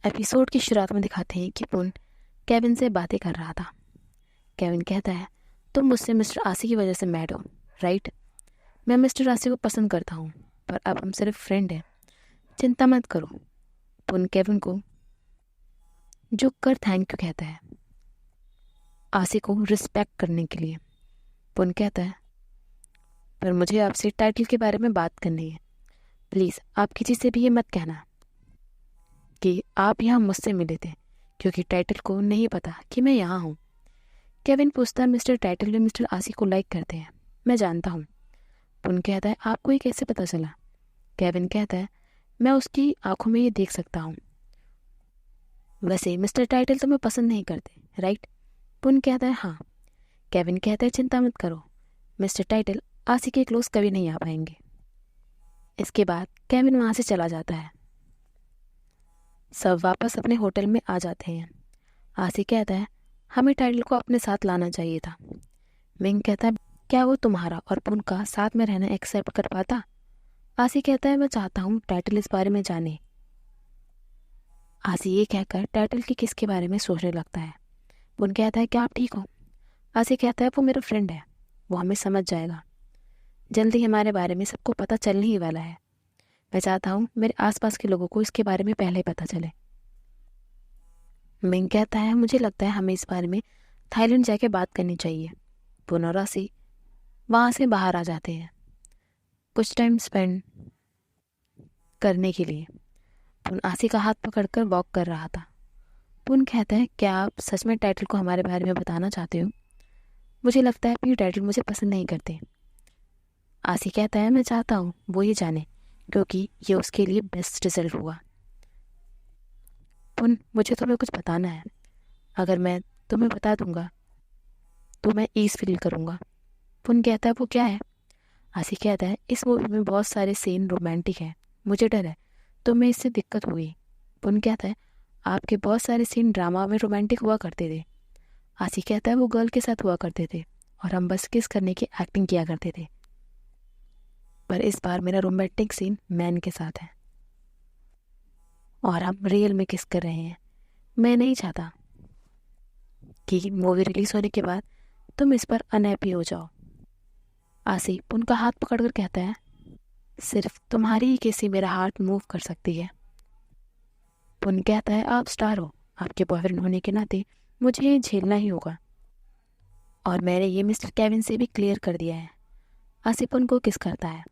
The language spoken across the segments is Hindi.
एपिसोड की शुरुआत में दिखाते हैं कि पुन केविन से बातें कर रहा था। केविन कहता है, तुम मुझसे मिस्टर आसी की वजह से मैड हो, राइट? मैं मिस्टर आसी को पसंद करता हूँ, पर अब हम सिर्फ फ्रेंड हैं। चिंता मत करो। पुन केविन को झुक कर थैंक यू कहता है, आसी को रिस्पेक्ट करने के लिए। पुन कहता है, पर मुझे आपसे टाइटल के बारे में बात करनी है। प्लीज़ आप किसी से भी ये मत कहना कि आप यहाँ मुझसे मिले थे, क्योंकि टाइटल को नहीं पता कि मैं यहाँ हूँ। केविन पूछता है, मिस्टर टाइटल भी मिस्टर आसी को लाइक करते हैं? मैं जानता हूँ। पुन कहता है, आपको ये कैसे पता चला? केविन कहता है, मैं उसकी आंखों में ये देख सकता हूँ। वैसे मिस्टर टाइटल तुम्हें पसंद नहीं करते, राइट? पुन कहता है, हाँ। केविन कहता है, चिंता मत करो, मिस्टर टाइटल आसी के क्लोज कभी नहीं आ पाएंगे। इसके बाद केविन वहाँ से चला जाता है। सब वापस अपने होटल में आ जाते हैं। आसी कहता है, हमें टाइटल को अपने साथ लाना चाहिए था। मिंग कहता है, क्या वो तुम्हारा और पुन का साथ में रहना एक्सेप्ट कर पाता? आसी कहता है, मैं चाहता हूँ टाइटल इस बारे में जाने। आसी ये कहकर टाइटल की किस के बारे में सोचने लगता है। पुन कहता है, क्या आप ठीक हो? आसी कहता है, वो मेरा फ्रेंड है, वो हमें समझ जाएगा। जल्दी हमारे बारे में सबको पता चलने ही वाला है। मैं चाहता हूँ मेरे आसपास के लोगों को इसके बारे में पहले ही पता चले। मिंग कहता है, मुझे लगता है हमें इस बारे में थाईलैंड जाके बात करनी चाहिए। पुन और आसी वहाँ से बाहर आ जाते हैं कुछ टाइम स्पेंड करने के लिए। पुन आसी का हाथ पकड़कर वॉक कर रहा था। पुन कहता है, क्या आप सच में टाइटल को हमारे बारे में बताना चाहते हो? मुझे लगता है कि टाइटल मुझे पसंद नहीं करते। आसी कहता है, मैं चाहता हूँ वो ये जाने, क्योंकि ये उसके लिए बेस्ट रिजल्ट हुआ। पुन, मुझे तुम्हें कुछ बताना है। अगर मैं तुम्हें बता दूंगा तो मैं ईज फील करूँगा। पुन कहता है, वो क्या है? आसी कहता है, इस मूवी में बहुत सारे सीन रोमांटिक हैं, मुझे डर है तुम्हें इससे दिक्कत हुई। पुन कहता है, आपके बहुत सारे सीन ड्रामा में रोमांटिक हुआ करते थे। आसी कहता है, वो गर्ल के साथ हुआ करते थे और हम बस किस करने की एक्टिंग किया करते थे, पर इस बार मेरा रोमांटिक सीन मैन के साथ है और हम रियल में किस कर रहे हैं। मैं नहीं चाहता कि मूवी रिलीज होने के बाद तुम इस पर अनहैप्पी हो जाओ। आसिफ उनका हाथ पकड़कर कहता है, सिर्फ तुम्हारी ही किसी मेरा हार्ट मूव कर सकती है। पुन कहता है, आप स्टार हो, आपके बॉयफ्रेंड होने के नाते मुझे ये झेलना ही होगा और मैंने ये मिस्टर केविन से भी क्लियर कर दिया है। आसिफ उनको किस करता है।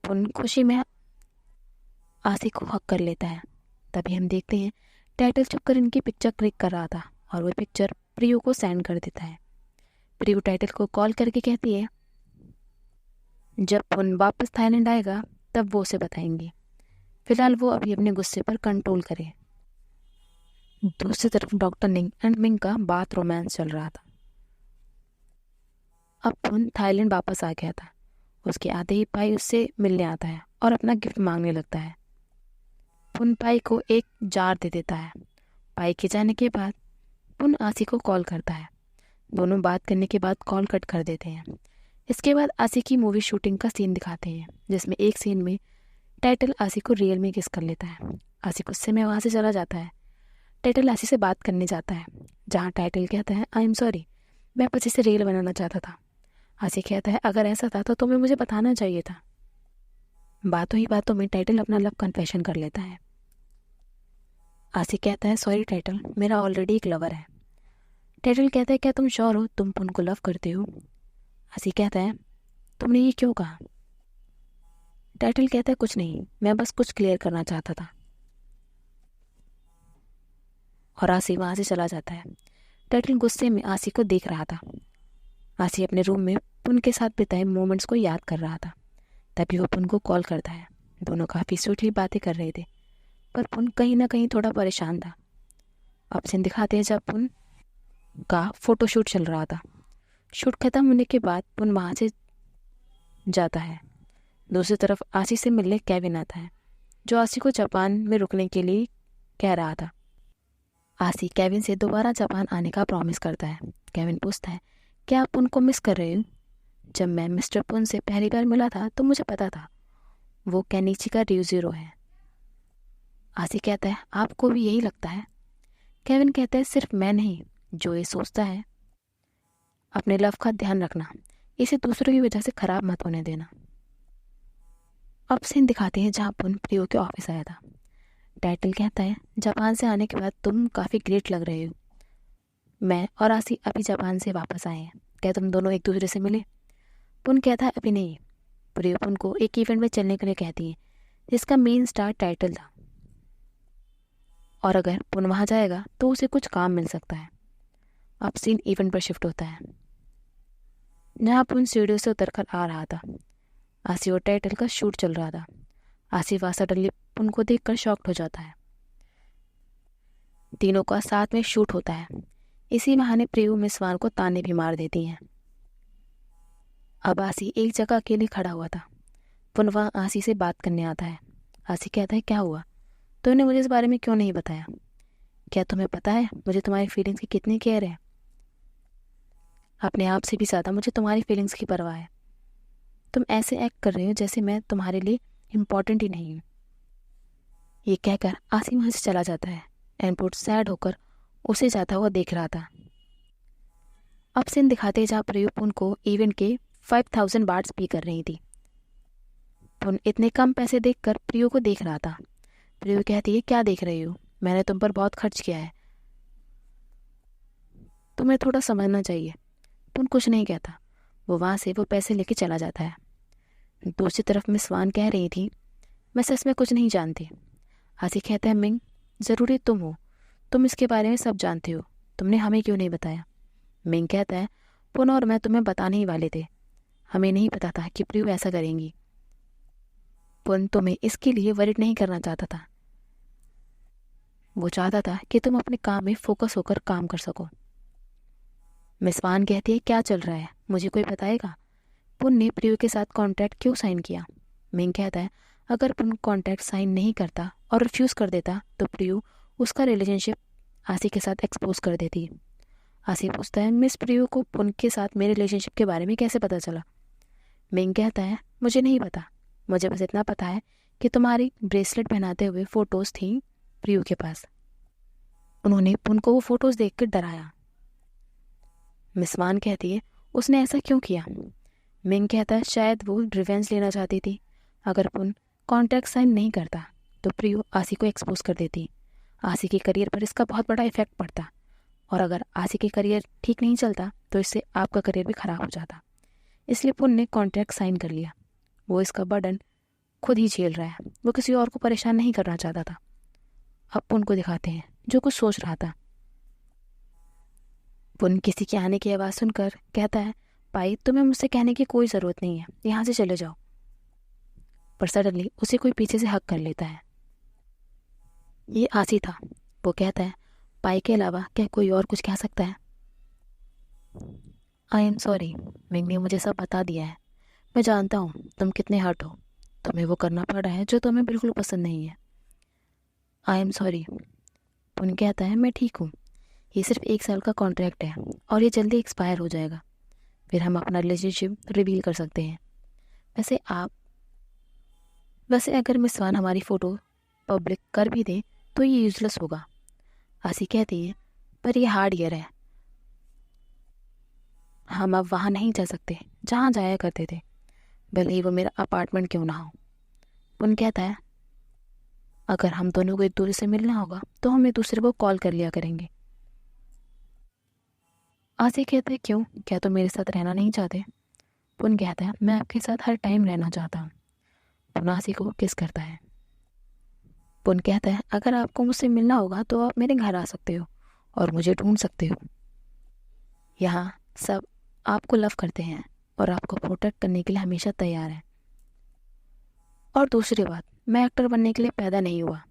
पुन खुशी में आसिफ को हक कर लेता है। तभी हम देखते हैं टाइटल छुपकर इनकी पिक्चर क्लिक कर रहा था और वो पिक्चर प्रियो को सेंड कर देता है। प्रियो टाइटल को कॉल करके कहती है, जब पुन वापस थाईलैंड आएगा तब वो उसे बताएंगी, फिलहाल वो अभी अपने गुस्से पर कंट्रोल करे। दूसरी तरफ डॉक्टर निंग एंड मिंग का बात रोमांस चल रहा था। अब पुन थाईलैंड वापस आ गया था। उसके आते ही पाई उससे मिलने आता है और अपना गिफ्ट मांगने लगता है। पुन पाई को एक जार दे देता है। पाई के जाने के बाद पुन आसी को कॉल करता है। दोनों बात करने के बाद कॉल कट कर देते हैं। इसके बाद आसी की मूवी शूटिंग का सीन दिखाते हैं, जिसमें एक सीन में टाइटल आसी को रियल में किस कर लेता है। आसी गुस्से में वहाँ से चला जाता है। टाइटल आसी से बात करने जाता है, जहाँ टाइटल कहता है, आई एम सॉरी, मैं बस इसे रियल बनाना चाहता था। आसी कहता है, अगर ऐसा था तो तुम्हें मुझे बताना चाहिए था। बातों ही बातों में टाइटल अपना लव कन्फेशन कर लेता है। आसी कहता है, सॉरी टाइटल, मेरा ऑलरेडी एक लवर है। टाइटल कहता है, क्या तुम श्योर हो तुम पुन को लव करते हो? आसी कहता है, तुमने ये क्यों कहा? टाइटल कहता है, कुछ नहीं, मैं बस कुछ क्लियर करना चाहता था। और आसी वहाँ से चला जाता है। टाइटल गुस्से में आसी को देख रहा था। आसी अपने रूम में पुन के साथ बिताए मोमेंट्स को याद कर रहा था। तभी वो पुन को कॉल करता है। दोनों काफ़ी स्वीटली बातें कर रहे थे, पर पुन कहीं ना कहीं थोड़ा परेशान था। अब सीन दिखाते हैं जब पुन का फोटोशूट चल रहा था। शूट खत्म होने के बाद पुन वहाँ से जाता है। दूसरी तरफ आसी से मिलने केविन आता है, जो आसी को जापान में रुकने के लिए कह रहा था। आसी केविन से दोबारा जापान आने का प्रॉमिस करता है। केविन पूछता है, क्या आप उनको मिस कर रहे हो? जब मैं मिस्टर पुन से पहली बार मिला था तो मुझे पता था वो केनिची का ड्यूजीरो है। आसी कहता है आपको भी यही लगता है? केविन कहता है सिर्फ मैं नहीं, जो ये सोचता है। अपने लव का ध्यान रखना, इसे दूसरों की वजह से खराब मत होने देना। अब सीन दिखाते हैं जहाँ पुन प्रियो के ऑफिस आया था। टाइटल कहता है जापान से आने के बाद तुम काफ़ी ग्रेट लग रहे हो। मैं और आसी अभी जापान से वापस आए हैं, क्या तुम दोनों एक दूसरे से मिले? पुन कहता है अभी नहीं। प्रियो पुन को एक इवेंट में चलने के लिए कहती है जिसका मेन स्टार टाइटल था, और अगर पुन वहाँ जाएगा तो उसे कुछ काम मिल सकता है। अब सीन इवेंट पर शिफ्ट होता है जहाँ पुन सीढ़ियों से उतरकर आ रहा था। आसी और टाइटल का शूट चल रहा था। आसी वहाँ सडनली पुन को देखकर शॉक्ड हो जाता है। तीनों का साथ में शूट होता है। इसी बहाने प्रियो मिस वान को ताने भी मार देती हैं। अब आसी एक जगह अकेले खड़ा हुआ था। पुन वहाँ आसी से बात करने आता है। आसी कहता है क्या हुआ, तूने मुझे इस बारे में क्यों नहीं बताया? क्या तुम्हें पता है मुझे तुम्हारी फीलिंग्स की कितनी केयर है? अपने आप से भी ज़्यादा मुझे तुम्हारी फीलिंग्स की परवाह है। तुम ऐसे एक्ट कर रहे हो जैसे मैं तुम्हारे लिए इम्पोर्टेंट ही नहीं हूँ। ये कहकर आसी वहाँ से चला जाता है। एनपुट सैड होकर उसे जाता हुआ देख रहा था। अब सीन दिखाते जहाँ प्रियो पुन को इवेंट के 5000 बार्ट्स पे कर रही थी। पुन इतने कम पैसे देखकर प्रियो को देख रहा था। प्रियो कहती है क्या देख रही हो, मैंने तुम पर बहुत खर्च किया है, तुम्हें थोड़ा समझना चाहिए। पुन कुछ नहीं कहता। वो वहाँ से वो पैसे लेके चला जाता है। दूसरी तरफ मिस वान कह रही थी मैं सच में कुछ नहीं जानती। आसी कहता है मिंग, ज़रूरी तुम हो, तुम इसके बारे में सब जानते हो, तुमने हमें क्यों नहीं बताया? मिंग कहता है पुन और मैं तुम्हें बताने ही वाले थे, हमें नहीं पता था कि प्रियो ऐसा करेंगी। पुन तुम्हें इसके लिए वरिड नहीं करना चाहता था, वो चाहता था कि तुम अपने काम में फोकस होकर काम कर सको। मिस वान कहती है क्या चल रहा है, मुझे कोई बताएगा? पुन ने प्रियो के साथ कॉन्ट्रैक्ट क्यों साइन किया? मिंग कहता है अगर पुन कॉन्ट्रैक्ट साइन नहीं करता और रिफ्यूज़ कर देता तो प्रियो उसका रिलेशनशिप आसी के साथ एक्सपोज कर देती। आसी पूछता है मिस प्रियो को पुन के साथ मेरे रिलेशनशिप के बारे में कैसे पता चला? मिंग कहता है मुझे नहीं पता, मुझे बस इतना पता है कि तुम्हारी ब्रेसलेट पहनाते हुए फ़ोटोज़ थी प्रियो के पास, उन्होंने पुन को वो फ़ोटोज़ देख कर डराया। मिस वान कहती है उसने ऐसा क्यों किया? मिंग कहता है शायद वो रिवेंज लेना चाहती थी। अगर पुन कॉन्ट्रैक्ट साइन नहीं करता तो प्रियो आसी को एक्सपोज कर देती। आसी के करियर पर इसका बहुत बड़ा इफेक्ट पड़ता, और अगर आसी के करियर ठीक नहीं चलता तो इससे आपका करियर भी ख़राब हो जाता। इसलिए पुन ने कॉन्ट्रैक्ट साइन कर लिया। वो इसका बर्डन खुद ही झेल रहा है, वो किसी और को परेशान नहीं करना चाहता था। अब पुन को दिखाते हैं जो कुछ सोच रहा था। पुन किसी के आने की आवाज़ सुनकर कहता है भाई तुम्हें मुझसे कहने की कोई ज़रूरत नहीं है, यहाँ से चले जाओ। पर सडनली उसे कोई पीछे से हक कर लेता है। ये आसी था। वो कहता है पाई के अलावा क्या कोई और कुछ कह सकता है? आई एम सॉरी, मिंग ने मुझे सब बता दिया है। मैं जानता हूँ तुम कितने हर्ट हो, तुम्हें वो करना पड़ रहा है जो तुम्हें बिल्कुल पसंद नहीं है। I am sorry. पुन कहता है मैं ठीक हूँ, ये सिर्फ 1 साल का कॉन्ट्रैक्ट है और ये जल्दी एक्सपायर हो जाएगा, फिर हम अपना रिलेशनशिप रिवील कर सकते हैं। वैसे अगर मिस वान हमारी फ़ोटो पब्लिक कर भी दे तो ये यूजलेस होगा। आसी कहती है पर ये हार्ड ईयर है, हम अब वहाँ नहीं जा सकते जहाँ जाया करते थे, भले ही वो मेरा अपार्टमेंट क्यों ना हो। पुन कहता है अगर हम दोनों को एक दूसरे से मिलना होगा तो हम एक दूसरे को कॉल कर लिया करेंगे। आसी कहते हैं क्यों, क्या तुम मेरे साथ रहना नहीं चाहते? पुन कहता है मैं आपके साथ हर टाइम रहना चाहता हूँ। पुन आसी को किस करता है। पुन कहता है अगर आपको मुझसे मिलना होगा तो आप मेरे घर आ सकते हो और मुझे ढूंढ सकते हो। यहाँ सब आपको लव करते हैं और आपको प्रोटेक्ट करने के लिए हमेशा तैयार हैं। और दूसरी बात, मैं एक्टर बनने के लिए पैदा नहीं हुआ।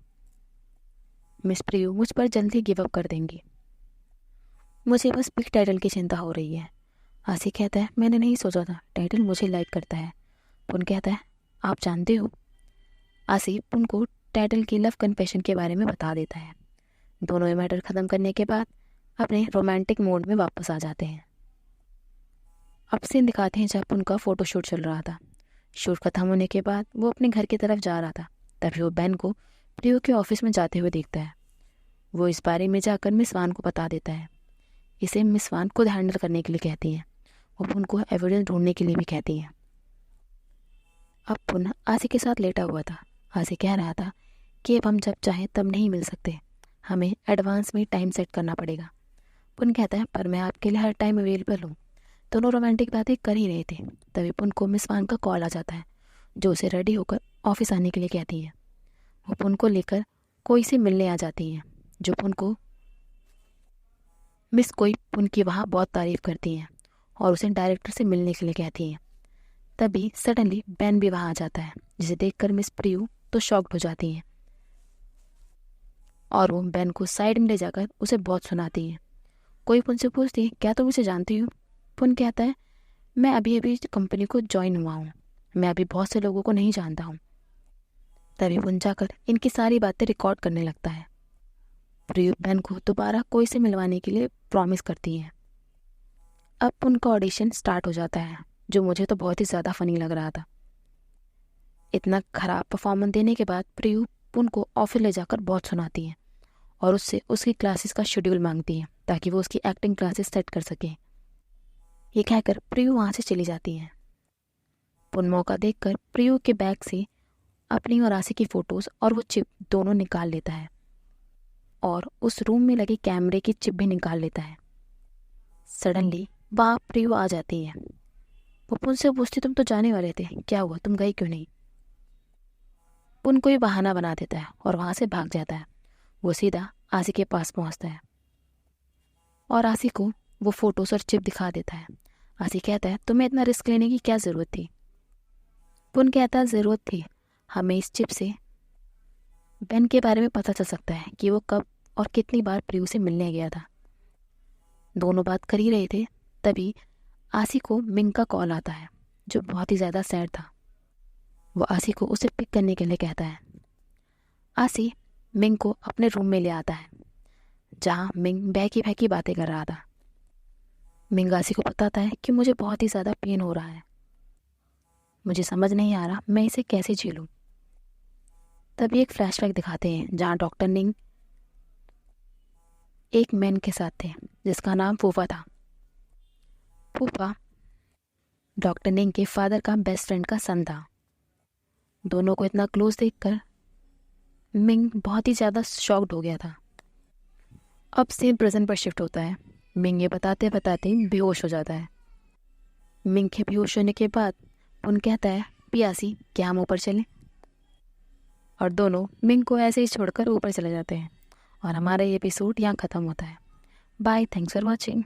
मिस प्रियो मुझ पर जल्दी गिव अप कर देंगी, मुझे बस बिग टाइटल की चिंता हो रही है। आसी कहता है मैंने नहीं सोचा था टाइटल मुझे लाइक करता है। पुन कहता है आप जानते हो। आसी पुन को टाइटल की लव कन्फेशन के बारे में बता देता है। दोनों ये मैटर ख़त्म करने के बाद अपने रोमांटिक मोड में वापस आ जाते हैं। अब सीन दिखाते हैं जब उनका फ़ोटोशूट चल रहा था। शूट ख़त्म होने के बाद वो अपने घर की तरफ जा रहा था, तभी वो बेन को प्रियो के ऑफिस में जाते हुए देखता है। वो इस बारे में जाकर मिस वान को बता देता है। इसे मिस वान खुद हैंडल करने के लिए कहती हैं और उनको एविडेंस ढूंढने के लिए भी कहती हैं। अब पुनः आसी के साथ लेटा हुआ था। आसी कह रहा था कि अब हम जब चाहें तब नहीं मिल सकते, हमें एडवांस में टाइम सेट करना पड़ेगा। पुन कहता है पर मैं आपके लिए हर टाइम अवेलेबल हूँ। दोनों रोमांटिक बातें कर ही रहे थे, तभी पुन को मिस वान का कॉल आ जाता है, जो उसे रेडी होकर ऑफिस आने के लिए कहती है। वो पुन को लेकर कोई से मिलने आ जाती हैं, जो पुन को मिस कोई पुन की वहाँ बहुत तारीफ करती हैं और उसे डायरेक्टर से मिलने के लिए कहती हैं। तभी सडनली बैन भी वहाँ आ जाता है, जिसे देखकर मिस प्रियू तो शॉक्ड हो जाती हैं और वो बैन को साइड में ले जाकर उसे बहुत सुनाती हैं। कोई पुन से पूछती है क्या तुम इसे जानती हो? पुन कहता है मैं अभी अभी कंपनी को ज्वाइन हुआ हूँ, मैं अभी बहुत से लोगों को नहीं जानता हूँ। तभी पुन जाकर इनकी सारी बातें रिकॉर्ड करने लगता है। प्रियू बैन को दोबारा कोई से मिलवाने के लिए प्रॉमिस करती हैं। अब पुन का ऑडिशन स्टार्ट हो जाता है, जो मुझे तो बहुत ही ज़्यादा फनी लग रहा था। इतना खराब परफॉर्मेंस देने के बाद प्रियू पुन को ऑफिस ले जाकर बहुत सुनाती है और उससे उसकी क्लासेस का शेड्यूल मांगती है ताकि वो उसकी एक्टिंग क्लासेस सेट कर सके। ये कहकर प्रियू वहाँ से चली जाती है। पुन मौका देखकर प्रियू के बैग से अपनी और आसी की फ़ोटोज़ और वो चिप दोनों निकाल लेता है और उस रूम में लगे कैमरे की चिप भी निकाल लेता है। सडनली वहाँ प्रियू आ जाती है। वो पुन से पूछती तुम तो जाने वाले थे, क्या हुआ, तुम गई क्यों नहीं? पुन कोई बहाना बना देता है और वहाँ से भाग जाता है। वो सीधा आसी के पास पहुँचता है और आसी को वो फ़ोटोज़ और चिप दिखा देता है। आसी कहता है तुम्हें इतना रिस्क लेने की क्या ज़रूरत थी? पुन कहता है ज़रूरत थी, हमें इस चिप से बेन के बारे में पता चल सकता है कि वो कब और कितनी बार प्रियू से मिलने गया था। दोनों बात कर ही रहे थे, तभी आसी को मिंग का कॉल आता है, जो बहुत ही ज़्यादा सैड था। वो आसी को उसे पिक करने के लिए कहता है। आसी मिंग को अपने रूम में ले आता है, जहाँ मिंग बहकी बहकी बातें कर रहा था। मिंग आसी को बताता है कि मुझे बहुत ही ज़्यादा पेन हो रहा है, मुझे समझ नहीं आ रहा मैं इसे कैसे झेलूं। तभी एक फ्लैशबैक दिखाते हैं जहाँ डॉक्टर निंग एक मैन के साथ थे जिसका नाम फूफा था। फूफा डॉक्टर निंग के फादर का बेस्ट फ्रेंड का सन था। दोनों को इतना क्लोज देखकर मिंग बहुत ही ज़्यादा शॉक्ड हो गया था। अब सेम प्रेजेंट पर शिफ्ट होता है। मिंग ये बताते बताते बेहोश हो जाता है। मिंग के बेहोश होने के बाद पुन कहता है पियासी क्या हम ऊपर चलें? और दोनों मिंग को ऐसे ही छोड़कर ऊपर चले जाते हैं और हमारा ये एपिसोड यहाँ ख़त्म होता है। Bye, thanks for watching.